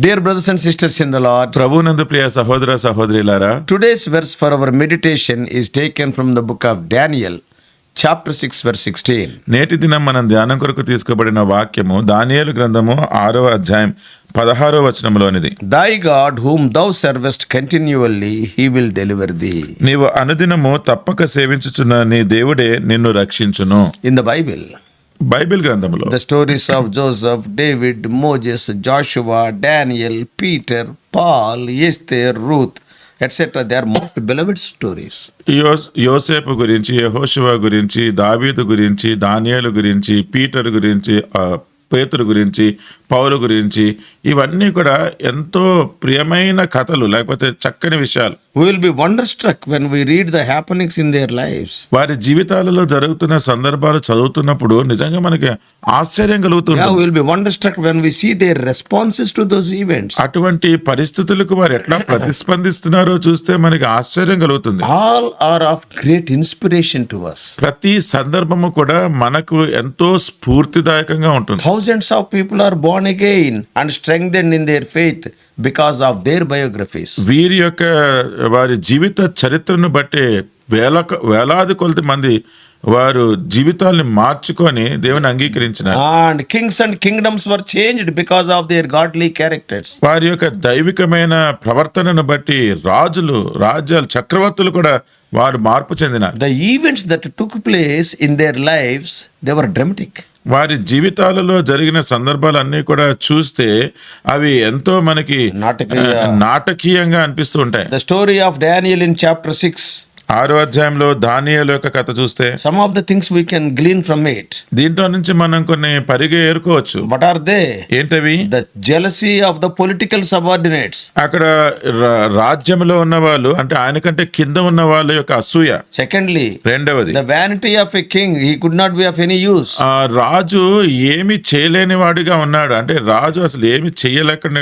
Dear brothers and sisters in the Lord, ప్రభునందు ప్రియ సహోదర సహోదరులారా, today's verse for our meditation is taken from the book of Daniel, chapter 6, verse 16. నేటి దినం మనం ధ్యానం కొరకు తీసుకోబడిన వాక్యము దానియేలు గ్రంథము 6వ అధ్యాయం 16వ వచనములోనిది. Thy God whom thou servest continually, he will deliver thee. నీవు అనుదినము తప్పక సేవించుచున్న నీ దేవుడే నిన్ను రక్షించును. In the Bible, బైబిల్ గ్రంథములో the stories of Joseph, David, Moses, Joshua, Daniel, Peter, Paul, Esther, Ruth, etc. They are most beloved stories. యోసేపు గురించి, యెహోషువ గురించి, దావీదు గురించి, దానియేలు గురించి, పీటర్ గురించి, పేతురు గురించి, పౌలు గురించి, ఇవన్నీ కూడా ఎంతో ప్రియమైన కథలు, లేకపోతే చక్కని విషయాలు. We will be wonderstruck when we read the happenings in their lives. వారి జీవితాలలో జరుగుతున్న సందర్భాలు చదువుతున్నప్పుడు నిజంగా మనకి ఆశ్చర్యం కలుగుతుంది. Yeah, we will be wonderstruck when we see their responses to those events. అటువంటి పరిస్థితులకు వారు ఎట్లా ప్రతిస్పందిస్తున్నారో చూస్తే మనకి ఆశ్చర్యం కలుగుతుంది. All are of great inspiration to us. ప్రతి సందర్భము కూడా మనకు ఎంతో స్ఫూర్తిదాయకంగా ఉంటుంది. Thousands of people are born again and strengthened in their faith because of their biographies. వీరి యొక్క వారి జీవిత చరిత్రను బట్టి వేలాది కొలది మంది వారు జీవితాల్ని మార్చుకొని దేవుని అంగీకరించినారు. And kings and kingdoms were changed because of their godly characters. వారి యొక్క దైవికమైన ప్రవర్తనను బట్టి రాజ్యాలు చక్రవర్తులు కూడా వారు మార్పు చెందినారు. The events that took place in their lives, they were dramatic. వారి జీవితాలలో జరిగిన సందర్భాలన్నీ కూడా చూస్తే అవి ఎంతో మనకి నాటకీయంగా అనిపిస్తూ ఉంటాయి. The story of Daniel in chapter 6. 6వ అధ్యాయంలో దానియేలు యొక్క కథ చూస్తే Some of the things we can glean from it. దీంట్లో నుంచి మనం కొన్ని పరిగే ఏరుకోవచ్చు. What are they? ఏంటవి? The jealousy of the political subordinates. అక్కడ రాజ్యంలో ఉన్న వాళ్ళు, అంటే ఆయన కంటే కింద ఉన్న వాళ్ళ యొక్క అసూయ. Secondly, రెండవది, the vanity of a king. He could not be of any use. ఆ రాజు ఏమి చేయలేని వాడిగా ఉన్నాడు, అంటే రాజు అసలు ఏమి చేయలేక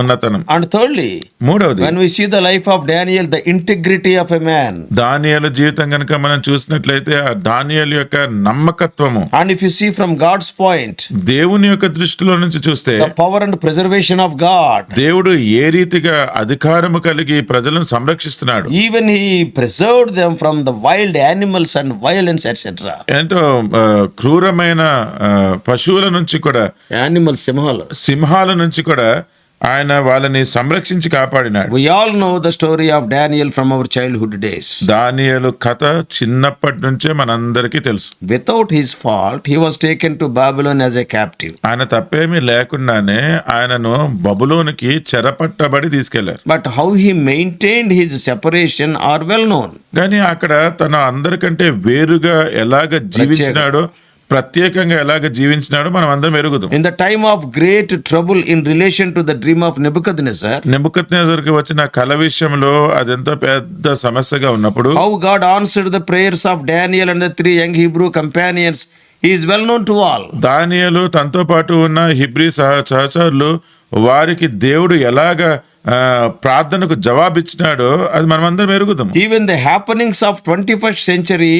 ఉన్నతనం. And thirdly, మూడవది, when we see the life of Daniel, the integrity of a man. దానియేలు జీవితం కనుక మనం చూసినట్లయితే ఆ దానియేలు యొక్క నమ్మకత్వము. And if you see from God's point, దేవుని యొక్క దృష్టిలో నుంచి చూస్తే the power and preservation of God. దేవుడు ఏ రీతిగా అధికారము కలిగి ప్రజలను సంరక్షిస్తున్నాడు. Even he preserved them from the wild animals and violence, etc. ఏంటో క్రూరమైన పశువుల నుంచి కూడా, Animals, సింహాల నుంచి కూడా ఆయన వాళ్ళని సంరక్షించి కాపాడినాడు. We all know the story of Daniel from our childhood days. దానియేలు కథ చిన్నప్పటి నుంచే మనందరికీ తెలుసు. Without his fault, he was taken to Babylon as a captive. ఆయన తప్పేమీ లేకుండానే ఆయనను బబులోనికి చెరపట్టబడి తీసుకెళ్లారు. But how he maintained his separation are well known. కానీ అక్కడ తన అందరికంటే వేరుగా ఎలాగ జీవించినాడో, ప్రత్యేకంగా ఎలాగ జీవించినాడో మనం అందరం ఎరుగుదాం. In the time of great trouble in relation to the dream of Nebuchadnezzar, నెబుకద్నెజరుకి వచ్చిన కల విషయంలో అదెంత పెద్ద సమస్యగా ఉన్నప్పుడు, how God answered the prayers of Daniel and the 3 young Hebrew companions is well known to all. దానియేలు తనతో పాటు ఉన్న హిబ్రీ సహచరులు వారికి దేవుడు ఎలాగ ప్రార్థనకు జవాబిచ్చినాడో అది మనం అందరం ఎరుగుదాం. Even the happenings of 21st century,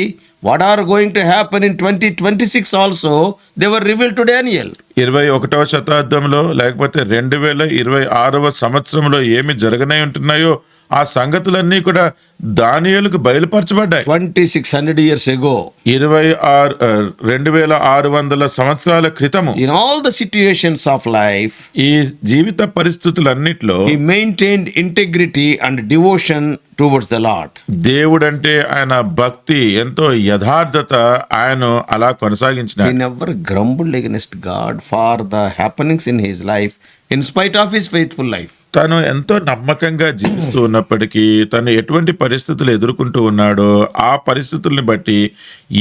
what are going to happen in 2026 also, they were revealed to Daniel. 21వ శతాబ్దంలో లేకపోతే 2026వ సంవత్సరంలో ఏమి జరగనే ఉంటున్నాయో ఆ సంగతులన్నీ కూడా దానియేలుకు బయలుపరచబడ్డాయి. 2600 years ago, 2600 సంవత్సరాల క్రితము, in all the situations of life, ఈ జీవిత పరిస్థితులన్నిట్లో he maintained integrity and devotion towards the Lord. దేవుడంటే ఆయన భక్తి, ఎంతో యథార్థత ఆయన అలా కొనసాగించినాడు. He never grumbled against God for the happenings in his life in spite of his faithful life. తను ఎంతో నమ్మకంగా జీవిస్తూ ఉన్నప్పటికీ తను ఎటువంటి పరిస్థితులు ఎదుర్కొంటూ ఉన్నాడో ఆ పరిస్థితుల్ని బట్టి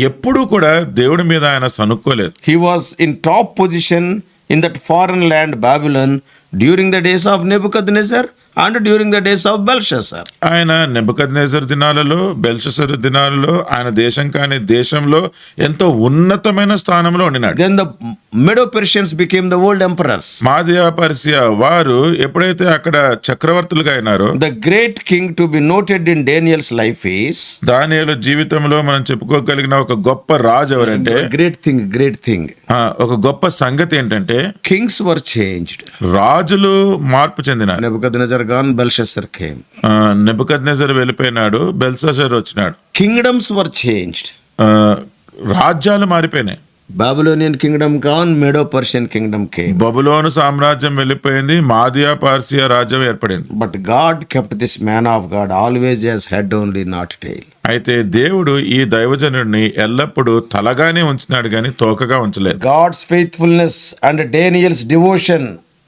ఎప్పుడూ కూడా దేవుడి మీద ఆయన సనుక్కోలేదు. He was in top position in that foreign land Babylon during the days of Nebuchadnezzar and during the days of Belshazzar. ఆయన నెబుకద్నెజర్ దినాలలో, బెల్షస్సర్ దినాలలో, ఆయన దేశం కాని దేశంలో ఎంతో ఉన్నతమైన స్థానంలో ఉండినాడు. Then the Medo-Persians became the world emperors. మాదియా Persia వారు ఎప్పుడైతే అక్కడ చక్రవర్తులుగా అయినారో, The great king to be noted in Daniel's life is దానియేలు జీవితంలో మనం చెప్పుకోగలిగిన ఒక గొప్ప రాజు ఎవరంటే, great thing. ఒక గొప్ప సంగతి ఏంటంటే Kings were changed. రాజులు మార్పు చెందినారు. Nebuchadnezzar gone, Belshazzar came. Nebuchadnezzar వెళ్ళిపోయినాడు, బెల్షస్సర్ వచ్చినాడు. Kingdoms were changed. రాజ్యాలు మారిపోయినాయి. Babylonian kingdom gone, Medo-Persian kingdom came. బబులోను సామ్రాజ్యం వెళ్ళిపోయింది, మాదియా పార్సియా రాజ్యం ఏర్పడింది. But God kept this man of God always as head only, not tail. అయితే దేవుడు ఈ దైవజనుడిని ఎల్లప్పుడూ తలగానే ఉంచినాడు గాని తోకగా ఉంచలేదు. God's faithfulness and Daniel's devotion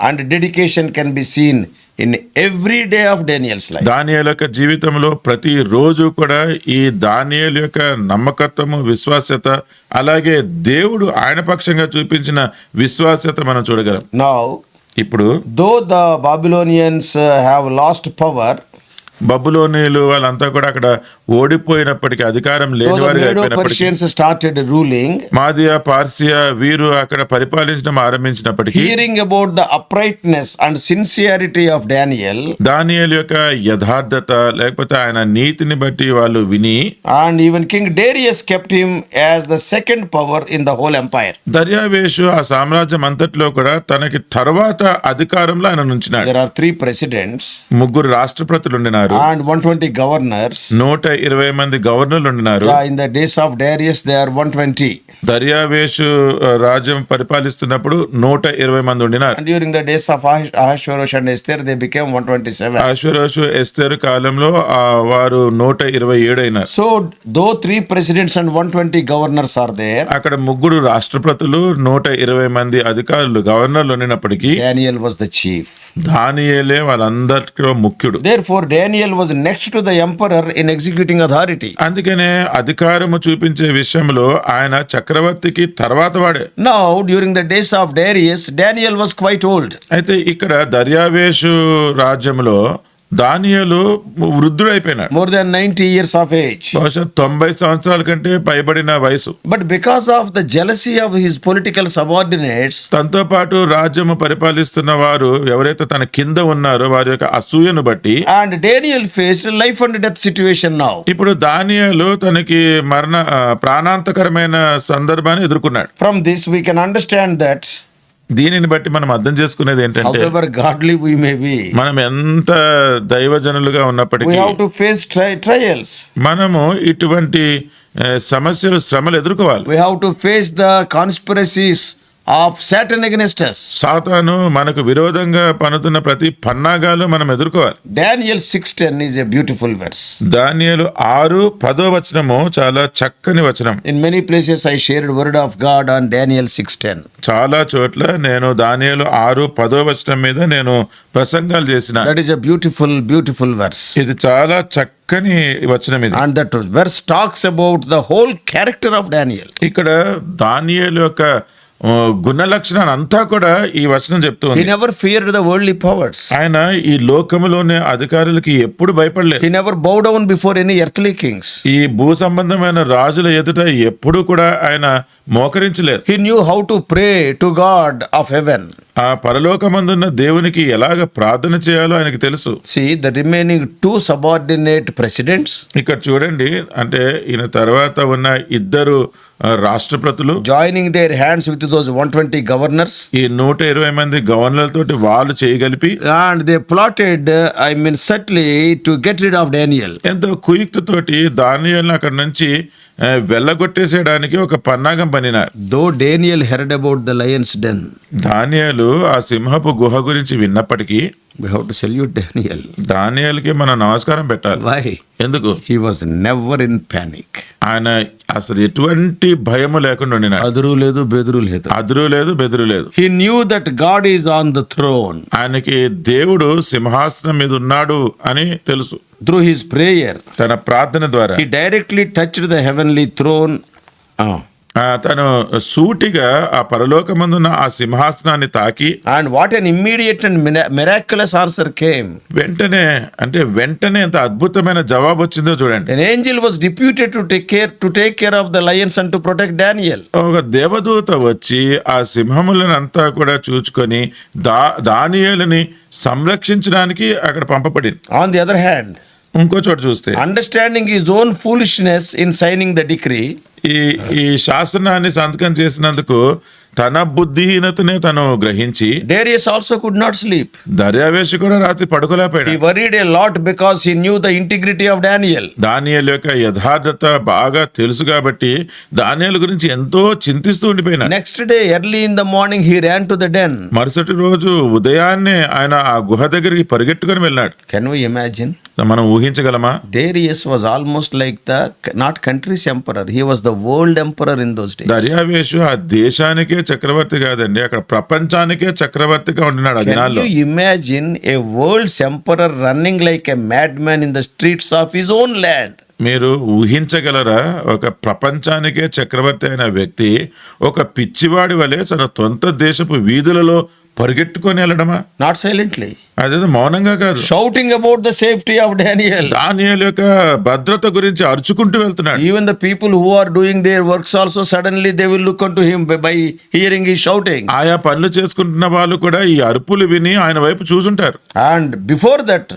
and dedication can be seen in every day of Daniel's life. దానియేలు యొక్క జీవితంలో ప్రతి రోజు కూడా ఈ దానియేలు యొక్క నమ్మకత్వము, విశ్వాస్యత, అలాగే దేవుడు ఆయన పక్షంగా చూపించిన విశ్వాస్యత మనం చూడగలం. Now, ఇప్పుడు though the Babylonians have lost power, బబులోనీయులు వాళ్ళంతా కూడా అక్కడ ఓడిపోయినప్పటికీ, అధికారం though లేని the వారిగా అయిపోయినప్పటికీ, Medo-Persians started ruling, మాదియా పార్సియా వీరు అక్కడ పరిపాలించడం ఆరంభించినప్పటికీ, hearing about the uprightness and sincerity of Daniel, దానియేలు యొక్క యథార్థత లేకపోతే ఆయన నీతిని బట్టి వాళ్ళు విని, and even King Darius kept him as the second power in the whole empire. దర్యావేషు ఆ సామ్రాజ్యం అంతట్లో కూడా తనకి తర్వాత అధికారంలో ఆయన నుంచినాడు. There are 3 presidents 3 రాష్ట్రపతులు ఉండినారు, and 120 governors. 120 మంది గవర్నర్లు ఉండినారు. Yeah, in the days of Darius there are 120. దర్యావేషు రాజ్యం పరిపాలిస్తున్నప్పుడు 120 మంది ఉండినారు. And during the days of Ahasuerus and Esther they became 127. అశ్వరోషు ఎస్తేరు కాలంలో వారు 127 అయినారు. So though 3 presidents and 120 governors are there, అక్కడ 3 రాష్ట్రపతులు 120 మంది అధికారులు గవర్నర్లు ఉండినప్పటికీ Daniel was the chief. దానియేలే వాళ్ళందరిలో ముఖ్యుడు. Therefore Daniel was next to the emperor in executing authority. అందుకనే అధికారము చూపించే విషయంలో ఆయన చక్రవర్తికి తర్వాత వాడే. Now during the days of Darius, Daniel was quite old. అయితే ఇక్కడ దర్యావేషు రాజ్యంలో దానియేలు వృద్ధుడైపోయినాడు. More than 90 years of age. బహుశా 90 సంవత్సరాల కంటే పైబడిన వయసు. But because of the jealousy of his political subordinates, తనతో పాటు రాజ్యము పరిపాలిస్తున్న వారు ఎవరైతే తన కింద ఉన్నారో వారి యొక్క అసూయను బట్టి, and Daniel faced life and death situation now. ఇప్పుడు దానియేలు తనకి ప్రాణాంతకరమైన సందర్భాన్ని ఎదుర్కొన్నాడు. From this we can understand that దీనిని బట్టి మనం అర్థం చేసుకునేది ఏంటంటే, however godly we may be, మనం ఎంత దైవజనులుగా we ఉన్నప్పటికీ have to face trials. మనము ఇటువంటి సమస్యలు, శ్రమలు ఎదుర్కోవాలి. We have to face the conspiracies of Satan against us. సాతాను మనకు విరోధంగా పన్నుతున్న ప్రతి పన్నాగాలు మనం ఎదుర్కోవాలి. Daniel 6:10 is a beautiful verse. దానియేలు 6:10 వచనము చాలా చక్కని వచనం. In many places I shared word of God on Daniel 6:10. చాలా చోట్ల నేను దానియేలు 6:10 వచనం మీద నేను ప్రసంగాలు చేసిన. That is a beautiful verse. ఇది చాలా చక్కని వచనం ఇది. And that verse talks about the whole character of Daniel. ఇక్కడ దానియేలు యొక్క గుణ లక్షణాలు అంతా కూడా ఈ వచనం చెప్తూ He ఉంది. never feared the worldly powers. ఆయన ఈ లోకములోని అధికారులకి ఎప్పుడు భయపడలేదు. He never bowed down before any earthly kings. ఈ భూ సంబంధమైన రాజుల ఎదుట ఎప్పుడు కూడా ఆయన మోకరించలేదు. He knew how to pray to God of heaven. ఆ పరలోకమందున్న దేవునికి ఎలాగ ప్రార్థన చేయాలో ఆయనకి తెలుసు. See, the remaining 2 subordinate presidents ఇక్కడ చూడండి, అంటే ఈయన తర్వాత ఉన్న 2 రాష్ట్రపతులు joining their hands with those 120 governors, ఈ 120 మంది గవర్నర్లతోటి వాళ్ళు చేయగలిపి and they plotted, subtly to get rid of Daniel. ఎంతో కుయుక్తితోటి దానియేలును అక్కడ నుంచి వెళ్ళగొట్టేసేయడానికి ఒక పన్నాగం పన్నినారు. Though Daniel heard about the lion's den, దానియేలు ఆ సింహపు గుహ గురించి విన్నప్పటికీ we have to salute Daniel. దానియేలుకి మనం నమస్కారం పెట్టాలి. Why? ఎందుకు? He was never in panic. ఆయన అసలు ఎటువంటి భయము లేకుండా ఉండినాడు. అదురు లేదు, బెదురు లేదు. అదురు లేదు, బెదురు లేదు. He knew that God is on the throne. ఆయనకి దేవుడు సింహాసనం మీద ఉన్నాడు అని తెలుసు. Through his prayer, తన ప్రార్థన ద్వారా he directly touched the heavenly throne. తను సూటిగా ఆ పరలోకమందున్న ఆ సింహాసనాన్ని తాకి And what an immediate and miraculous answer came. వెంటనే ఎంత అద్భుతమైన జవాబు వచ్చిందో చూడండి. An angel was deputed to take care of the lions and to protect Daniel. ఒక దేవదూత వచ్చి ఆ సింహములనంతా కూడా చూచుకొని దానియేలుని సంరక్షించడానికి అక్కడ పంపబడింది. On the other hand, ఇంకో చోట చూస్తే understanding his own foolishness in signing the decree, ఈ శాసనాన్ని సంతకం చేసినందుకు తన బుద్ధిహీనతనే తను గ్రహించి Darius also could not sleep. దర్యావేషు కూడా రాత్రి పడుకోలేకపోయాడు. He worried a lot because he knew the integrity of Daniel. దానియేలు యొక్క యథార్థత బాగా తెలుసు కాబట్టి దానియేలు గురించి ఎంతో చింతిస్తూ ఉండిపోయినాడు. Next day, early in the morning, he ran to the den. మరుసటి రోజు ఉదయాన్నే ఆయన ఆ గుహ దగ్గరికి పరిగెట్టుకొని వెళ్ళాడు. Can we imagine? మనం ఊహించగలమా? Darius was almost like the not country's emperor. He was the world emperor in those days. దర్యావేషు ఆ దేశానికే చక్రవర్తి కాదండి, అక్కడ ప్రపంచానికే చక్రవర్తిగా ఉండినాడు ఆ Can దినాల్లో. you imagine a world's emperor running like a madman in the streets of his own land? మీరు ఊహించగలరా? ఒక ప్రపంచానికే చక్రవర్తి అయిన వ్యక్తి ఒక పిచ్చివాడి వలె తన సొంత దేశపు వీధులలో పరిగెట్టుకొని వెళ్ళడమా? Not silently. అదేదో మౌనంగా కాదు, Shouting about the safety of Daniel. దానియేలు యొక్క భద్రత గురించి అరుచుకుంటూ వెళ్తున్నాడు. Even the people who are doing their works also suddenly they will look unto him by hearing his shouting. ఆయా పనులు చేసుకుంటున్న వాళ్ళు కూడా ఈ అరుపులు విని ఆయన వైపు చూసుంటారు. And before that,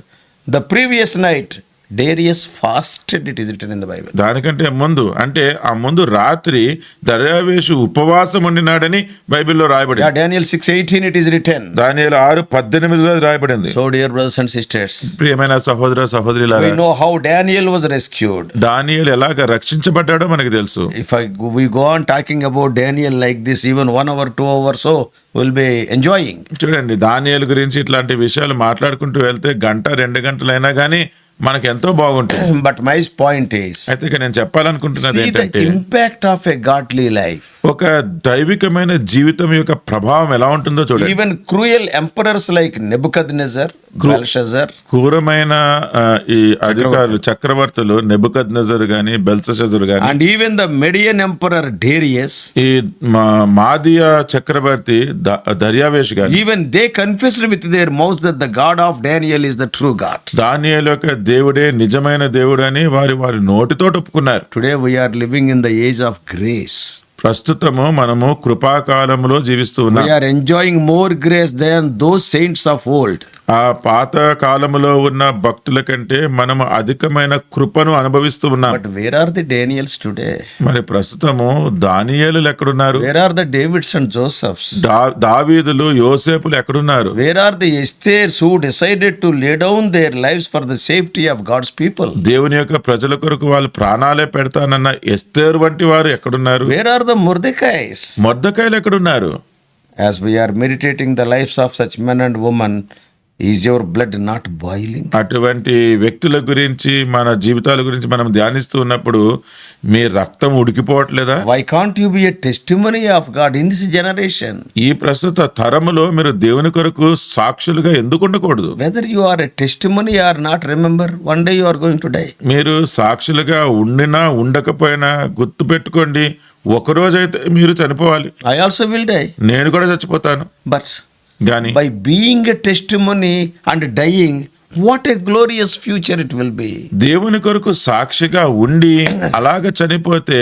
the previous night, Darius fasted, it is written in the Bible. దానికంటే ముందు అంటే ఆ ముందు రాత్రి దర్యావేషు ఉపవాసం ఉండినాడని బైబిల్లో రాయబడింది. Yeah, Daniel 6:18 it is written. దానియేలు 6:18 రాయబడింది. So dear brothers and sisters, ప్రియమైన సహోదర సహోదరులారా, we know how Daniel was rescued. దానియేలు ఎలాగ రక్షించబడ్డాడో మనకు తెలుసు. If we go on talking about Daniel like this, even 1 hour, 2 hours, so we'll be enjoying. చూడండి, దానియేలు గురించి ఇట్లాంటి విషయాలు మాట్లాడుకుంటూ వెళ్తే గంట 2 గంటలైనా కానీ మనకు ఎంతో బాగుంటుంది. But my point is, అయితే ఇక నేను చెప్పాలనుకుంటున్నది see the ఏంటంటే impact of a godly life. ఒక దైవికమైన జీవితం యొక్క ప్రభావం ఎలా ఉంటుందో చూడండి. Even cruel emperors like Nebuchadnezzar, Belshazzar, క్రూరమైన ఈ అధికారులు చక్రవర్తులు నెబుకద్నెజరు గాని బెల్షస్సరు గాని and even the Median emperor Darius, ఈ మాదియా చక్రవర్తి దర్యావేషు గాని, even they confessed with their mouths that the God of Daniel is the true God. దానియేలు యొక్క దేవుడే నిజమైన దేవుడు అని వారి నోటితో ఒప్పుకున్నారు. Today we are living in the age of grace. ప్రస్తుతము మనము కృపాకాలంలో జీవిస్తూ ఉన్నాం. We are enjoying more grace than those saints of old. ఆ పాత కాలములో ఉన్న భక్తుల కంటే మనము అధికమైన కృపను అనుభవిస్తూ ఉన్నాం. But where are the Daniels today? మరి ప్రస్తుతము దానియేలు ఎక్కడున్నారు? Where are the Davids and Josephs? దావీదులు యోసేపులు ఎక్కడున్నారు? Where are the Esthers who decided to lay down their lives for the safety of God's people? దేవుని యొక్క ప్రజల కొరకు వాళ్ళు ప్రాణాలే పెడతానన్న ఎస్తేరు వంటి వారు ఎక్కడున్నారు? Where are the Mordecais? మొర్దెకాయలు ఎక్కడున్నారు? As we are meditating the lives of such men and women, is your blood not boiling? అటువంటి వ్యక్తుల గురించి మన జీవితాల గురించి మనం ధ్యానిస్తూ ఉన్నప్పుడు మీ రక్తం ఉడికిపోవట్లేదా? Why can't you be a testimony of God in this generation? ఈ ప్రస్తుత తరములో మీరు దేవుని కొరకు సాక్షులుగా ఎందుకు ఉండకూడదు? Whether you are a testimony or not, remember, one day you are going to die. మీరు సాక్షులుగా ఉండినా ఉండకపోయినా గుర్తు పెట్టుకోండి, ఒకరోజైతే మీరు చనిపోవాలి. I also will die. నేను కూడా చచ్చిపోతాను. But గాని by being a testimony and dying, what a glorious future it will be. దేవుని కొరకు సాక్షిగా ఉండి అలాగ చనిపోతే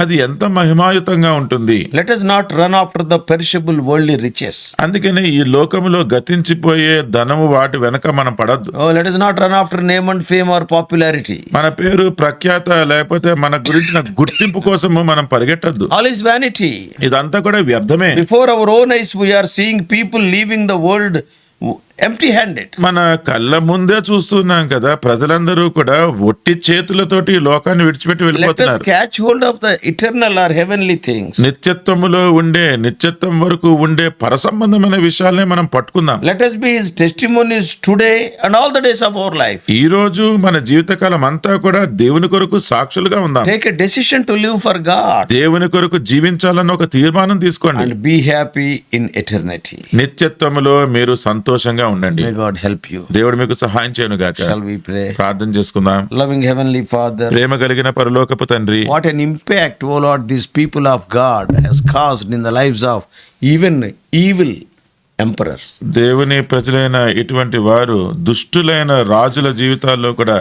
అది ఎంత మహిమాయుతంగా ఉంటుంది. Let us not run after the perishable worldly riches. అందుకనే ఈ లోకములో గతించిపోయే ధనము వాటి వెనక మనం పడద్దు. Oh, let us not run after name and fame or popularity. మన పేరు ప్రఖ్యాత లేకపోతే మన గురించిన గుర్తింపు కోసము మనం పరిగెట్టద్దు. All is vanity. ఇదంతా కూడా వ్యర్థమే. Before our own eyes we are seeing people leaving the world empty handed. మన కళ్ళ ముందే చూస్తున్నాం కదా, ప్రజలందరూ కూడా ఒట్టి చేతులతోటి ఈ లోకాన్ని విడిచిపెట్టి Let us వెళ్ళిపోతున్నారు. catch hold of the eternal or heavenly things. నిత్యత్వములో ఉండే నిత్యత్వం వరకు ఉండే పరసంబంధమైన విషయాలనే మనం పట్టుకుందాం. Let us be his testimonies today and all the days of our life. ఈ రోజు మన జీవితకాలం అంతా కూడా దేవుని కొరకు సాక్షులుగా ఉందాం. Take a decision to live for God దేవుని కొరకు జీవించాలన్న ఒక తీర్మానం తీసుకోండి. and be happy in eternity. నిత్యత్వములో మీరు సంతోషంగా ఉండండి. May God help you. దేవుడు మీకు సహాయం చేయను గాక. Shall we pray? ప్రార్థన చేసుకుందాం. Loving Heavenly Father, ప్రేమ కలిగిన పరలోకపు తండ్రి, what an impact, O Lord, these people of God has caused in the lives of even evil emperors. దేవుని ప్రజలైన ఇటువంటి వారు దుష్టులైన రాజుల జీవితాల్లో కూడా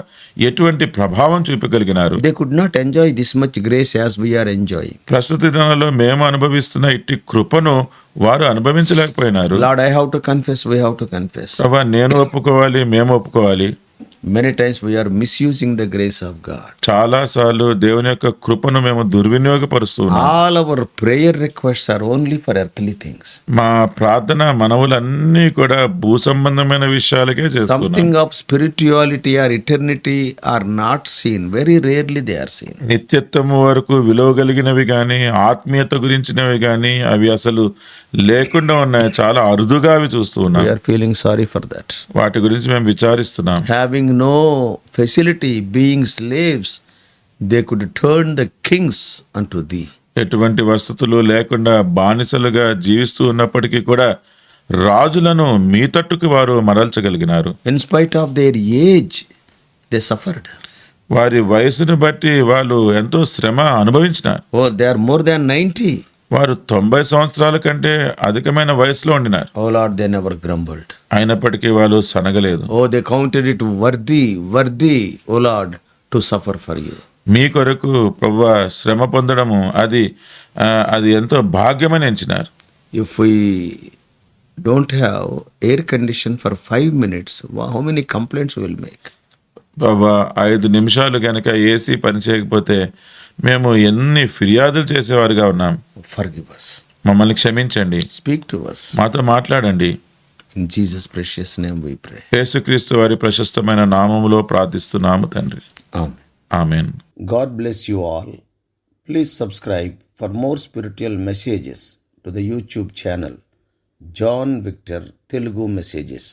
ఎటువంటి ప్రభావం చూపగలిగినారు. They could not enjoy this much grace as we are enjoying. ప్రస్తుత దినాల్లో మేము అనుభవిస్తున్న ఇట్టి కృపను వారు అనుభవించలేకపోయినారు. Lord, I have to confess, we have to confess. ప్రభా, నేను ఒప్పుకోవాలి, మేము ఒప్పుకోవాలి. Many times we are misusing the grace of God. చాలా సార్లు దేవుని యొక్క కృపను మేము దుర్వినియోగపరుస్తున్నాం. All our prayer requests are only for earthly things. మా ప్రార్థన మనవులన్నీ కూడా భూ సంబంధమైన విషయాలకే చేస్తున్నాం. Something of spirituality or eternity are not seen. Very rarely they are seen. నిత్యత్వము వరకు విలువ కలిగినవి కానీ, ఆత్మీయత గురించినవి కానీ అవి అసలు లేకుండా ఉన్నాయి. చాలా అరుదుగా అవి చూస్తూ ఉన్నాం. We are feeling sorry for that. వాటి గురించి మేము విచారిస్తున్నాం. Having no facility, being slaves, they could turn the kings unto thee. ఎటువంటి వసతులు లేకుండా బానిసలుగా జీవిస్తూ ఉన్నప్పటికీ కూడా రాజులను మీ తట్టుకు వారు మరల్చగలిగినారు. In spite of their age, they suffered. వారి వయసును బట్టి వాళ్ళు ఎంతో శ్రమ అనుభవించినారు. Oh, they are more than 90. వారు 90 సంవత్సరాల కంటే అధికమైన వయసులో ఉండినారు. Oh Lord, they never grumbled. అయినప్పటికీ వాళ్ళు సనగలేదు. Oh, they counted it worthy, oh Lord, to suffer for you. మీ కొరకు ప్రభువా శ్రమ పొందడము అది ఎంతో భాగ్యమని ఎంచినారు. If we don't have air condition for 5 minutes, how many complaints we will make? ప్రభువా 5 నిమిషాలు కనుక ఏసీ పని చేయకపోతే మేము ఎన్ని ఫిర్యాదులు చేసేవారుగా ఉన్నాం. Forgive us. మమ్మల్ని క్షమించండి. Speak to us. మాతో మాట్లాడండి. In Jesus' precious name we pray. యేసుక్రీస్తు వారి ప్రశస్తమైన నామములో ప్రార్థిస్తున్నాము తండ్రి. Amen. Amen. God bless you all. Please subscribe for more spiritual messages to the YouTube channel John Victor Telugu Messages.